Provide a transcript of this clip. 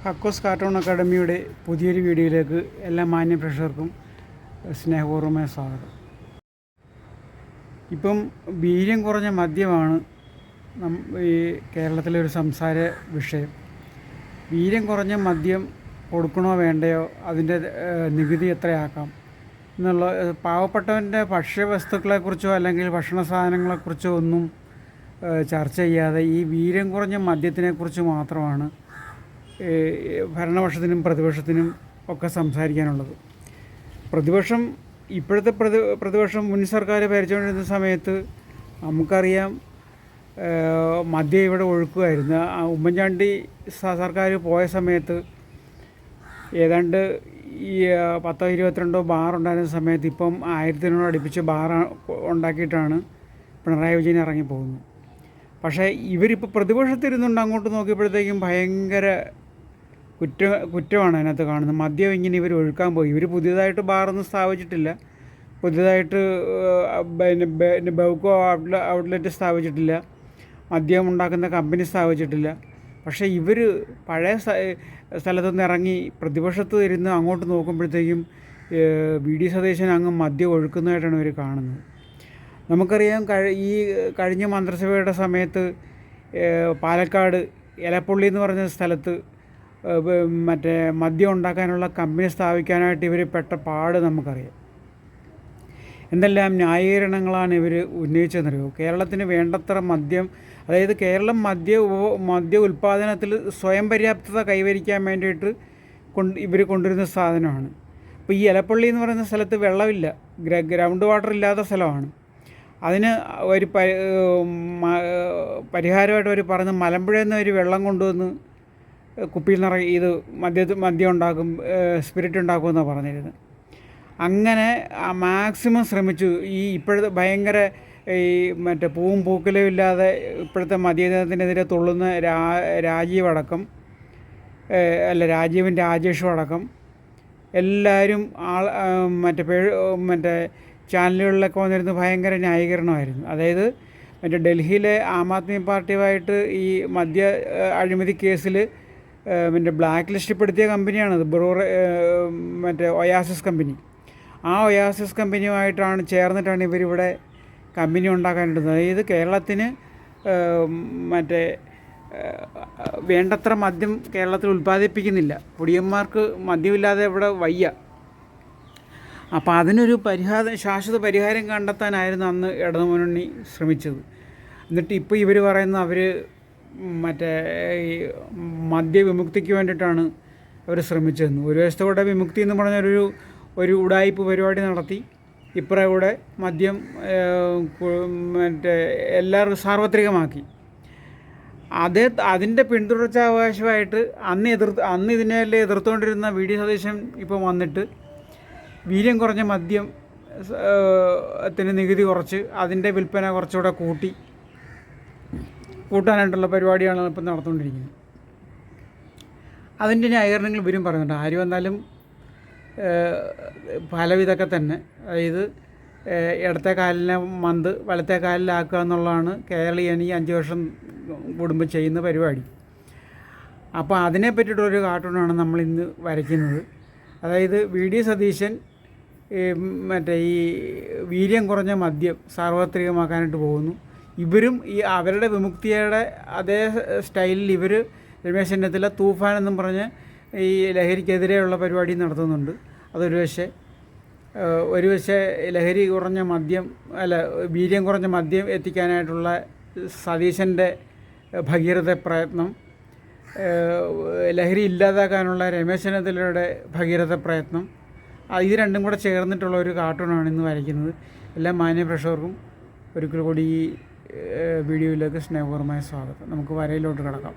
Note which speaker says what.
Speaker 1: കക്കോസ് cartoon അക്കാഡമിയുടെ പുതിയൊരു വീഡിയോയിലേക്ക് എല്ലാ മാന്യ പ്രേക്ഷകർക്കും സ്നേഹപൂർവ്വമായ സ്വാഗതം. ഇപ്പം വീര്യം കുറഞ്ഞ മദ്യമാണ് ഈ കേരളത്തിലെ ഒരു സംസാര വിഷയം. വീര്യം കുറഞ്ഞ മദ്യം കൊടുക്കണോ വേണ്ടയോ, അതിൻ്റെ നികുതി എത്രയാക്കാം എന്നുള്ള പാവപ്പെട്ടവൻ്റെ ഭക്ഷ്യവസ്തുക്കളെക്കുറിച്ചോ അല്ലെങ്കിൽ ഭക്ഷണ സാധനങ്ങളെക്കുറിച്ചോ ഒന്നും ചർച്ച ചെയ്യാതെ ഈ വീര്യം കുറഞ്ഞ മദ്യത്തിനെക്കുറിച്ച് മാത്രമാണ് ഭരണപക്ഷത്തിനും പ്രതിപക്ഷത്തിനും ഒക്കെ സംസാരിക്കാനുള്ളത്. പ്രതിപക്ഷം ഇപ്പോഴത്തെ പ്രതിപക്ഷം മുൻ സർക്കാർ ഭരിച്ചുകൊണ്ടിരുന്ന സമയത്ത് നമുക്കറിയാം മദ്യം ഇവിടെ ഒഴുക്കുമായിരുന്നു. ഉമ്മൻചാണ്ടി സർക്കാർ പോയ സമയത്ത് ഏതാണ്ട് ഈ 10-22 ബാർ ഉണ്ടായിരുന്ന സമയത്ത് ഇപ്പം 1000 അടുപ്പിച്ച് ബാർ ഉണ്ടാക്കിയിട്ടാണ് പിണറായി വിജയൻ ഇറങ്ങിപ്പോകുന്നത്. പക്ഷേ ഇവരിപ്പോൾ പ്രതിപക്ഷത്തിരുന്നുണ്ട് അങ്ങോട്ട് നോക്കിയപ്പോഴത്തേക്കും ഭയങ്കര കുറ്റമാണ് അതിനകത്ത് കാണുന്നത്. മദ്യം ഇങ്ങനെ ഇവർ ഒഴുക്കാൻ പോയി. ഇവർ പുതിയതായിട്ട് ബാറൊന്നും സ്ഥാപിച്ചിട്ടില്ല, പുതിയതായിട്ട് പിന്നെ ബൗക്കോ ഔട്ട്ലെറ്റ് സ്ഥാപിച്ചിട്ടില്ല, മദ്യം ഉണ്ടാക്കുന്ന കമ്പനി സ്ഥാപിച്ചിട്ടില്ല. പക്ഷേ ഇവർ പഴയ സ്ഥലത്തുനിന്ന് ഇറങ്ങി പ്രതിപക്ഷത്ത് ഇരുന്ന് അങ്ങോട്ട് നോക്കുമ്പോഴത്തേക്കും വി ഡി സതീശൻ അങ്ങ് മദ്യം ഒഴുക്കുന്നതായിട്ടാണ് ഇവർ കാണുന്നത്. നമുക്കറിയാം ഈ കഴിഞ്ഞ മന്ത്രിസഭയുടെ സമയത്ത് പാലക്കാട് എലപ്പുള്ളി എന്ന് പറഞ്ഞ സ്ഥലത്ത് മറ്റേ മദ്യം ഉണ്ടാക്കാനുള്ള കമ്പനി സ്ഥാപിക്കാനായിട്ട് ഇവർ പെട്ട പാട് നമുക്കറിയാം. എന്തെല്ലാം ന്യായീകരണങ്ങളാണ് ഇവർ ഉന്നയിച്ചതെന്നറിയോ? കേരളത്തിന് വേണ്ടത്ര മദ്യം, അതായത് കേരളം മദ്യ ഉൽപ്പാദനത്തിൽ സ്വയം പര്യാപ്തത കൈവരിക്കാൻ വേണ്ടിയിട്ട് ഇവർ കൊണ്ടുവരുന്ന സാധനമാണ്. ഇപ്പോൾ ഈ എലപ്പള്ളി എന്ന് പറയുന്ന സ്ഥലത്ത് വെള്ളമില്ല, ഗ്രൗണ്ട് വാട്ടർ ഇല്ലാത്ത സ്ഥലമാണ്. അതിന് ഒരു പരിഹാരമായിട്ട് അവർ പറഞ്ഞ് മലമ്പുഴയിൽ നിന്ന് ഒരു വെള്ളം കൊണ്ടുവന്ന് കുപ്പിയിൽ ഇത് മദ്യം ഉണ്ടാക്കും, സ്പിരിറ്റ് ഉണ്ടാക്കുമെന്നാണ് പറഞ്ഞിരുന്നത്. അങ്ങനെ മാക്സിമം ശ്രമിച്ചു. ഈ ഇപ്പോഴത്തെ ഭയങ്കര ഈ മറ്റേ പൂവും പൂക്കലും ഇല്ലാതെ ഇപ്പോഴത്തെ മദ്യത്തിനെതിരെ തുള്ളുന്ന രാജീവടക്കം രാജീവും രാജേഷും അടക്കം എല്ലാവരും മറ്റേ ചാനലുകളിലൊക്കെ വന്നിരുന്ന് ഭയങ്കര ന്യായീകരണമായിരുന്നു. അതായത് ഡൽഹിയിലെ ആം ആദ്മി പാർട്ടിയുമായിട്ട് ഈ മദ്യ അഴിമതി കേസിൽ ബ്ലാക്ക് ലിസ്റ്റിൽപ്പെടുത്തിയ കമ്പനിയാണത്, ഒയാസിസ് കമ്പനി. ആ ഒയാസിസ് കമ്പനിയുമായിട്ടാണ് ചേർന്നിട്ടാണ് ഇവരിവിടെ കമ്പനി ഉണ്ടാക്കാനിടുന്നത്. അതായത് കേരളത്തിന് വേണ്ടത്ര മദ്യം കേരളത്തിൽ ഉൽപ്പാദിപ്പിക്കുന്നില്ല. കുടിയന്മാർക്ക് മദ്യമില്ലാതെ ഇവിടെ വയ്യ. അപ്പോൾ അതിനൊരു ശാശ്വത പരിഹാരം കണ്ടെത്താനായിരുന്നു അന്ന് ഇടതുമുന്നണി ശ്രമിച്ചത്. എന്നിട്ട് ഇപ്പോൾ ഇവർ പറയുന്ന അവർ ഈ മദ്യവിമുക്തിക്ക് വേണ്ടിയിട്ടാണ് അവർ ശ്രമിച്ചതെന്ന്. ഒരു വശത്തോടെ വിമുക്തി എന്ന് പറഞ്ഞൊരു ഉടായിപ്പ് പരിപാടി നടത്തി. ഇപ്പുറം കൂടെ മദ്യം എല്ലാവർക്കും സാർവത്രികമാക്കി. അതിൻ്റെ പിന്തുടർച്ചാവകാശമായിട്ട് അന്ന് ഇതിനെല്ലാം എതിർത്തുകൊണ്ടിരുന്ന വി ഡി സതീശൻ ഇപ്പം വന്നിട്ട് വീര്യം കുറഞ്ഞ മദ്യത്തിന് നികുതി കുറച്ച് അതിൻ്റെ വിൽപ്പന കുറച്ചുകൂടെ കൂട്ടാനായിട്ടുള്ള പരിപാടിയാണ് ഇപ്പം നടന്നുകൊണ്ടിരിക്കുന്നത്. അതിൻ്റെ ന്യായീകരണങ്ങൾ ഇവരും പറയുന്നുണ്ട്. ആര് വന്നാലും പലവിധമൊക്കെ തന്നെ. അതായത് ഇടത്തെ കാലിനെ മന്ത് വലത്തെ കാലിലാക്കുക എന്നുള്ളതാണ് കേരളീയൻ ഈ 5 വർഷം കൂടുമ്പോൾ ചെയ്യുന്ന പരിപാടി. അപ്പോൾ അതിനെ പറ്റിയിട്ടൊരു കാർട്ടൂണാണ് നമ്മളിന്ന് വരയ്ക്കുന്നത്. അതായത് വി ഡി സതീശൻ ഈ വീര്യം കുറഞ്ഞ മദ്യം സാർവത്രികമാക്കാനായിട്ട് പോകുന്നു. ഇവരും അവരുടെ വിമുക്തിയുടെ അതേ സ്റ്റൈലിൽ ഇവർ രമേശ് ചെന്നിത്തല തൂഫാൻ എന്നും പറഞ്ഞ് ഈ ലഹരിക്കെതിരെയുള്ള പരിപാടി നടത്തുന്നുണ്ട്. അതൊരു പക്ഷേ ലഹരി കുറഞ്ഞ മദ്യം വീര്യം കുറഞ്ഞ മദ്യം എത്തിക്കാനായിട്ടുള്ള സതീശൻ്റെ ഭഗീരഥ പ്രയത്നം, ലഹരി ഇല്ലാതാക്കാനുള്ള രമേശ് ചെന്നിത്തലയുടെ ഭഗീരഥ പ്രയത്നം, ഇത് രണ്ടും കൂടെ ചേർന്നിട്ടുള്ള ഒരു കാർട്ടൂണാണ് ഇന്ന് വരയ്ക്കുന്നത്. എല്ലാ മാന്യ പ്രേക്ഷകർക്കും ഒരിക്കൽ കൂടി ഈ വീഡിയോയിലേക്ക് സ്നേഹപൂർവ്വമായ സ്വാഗതം. നമുക്ക് വരയിലോട്ട് കിടക്കാം.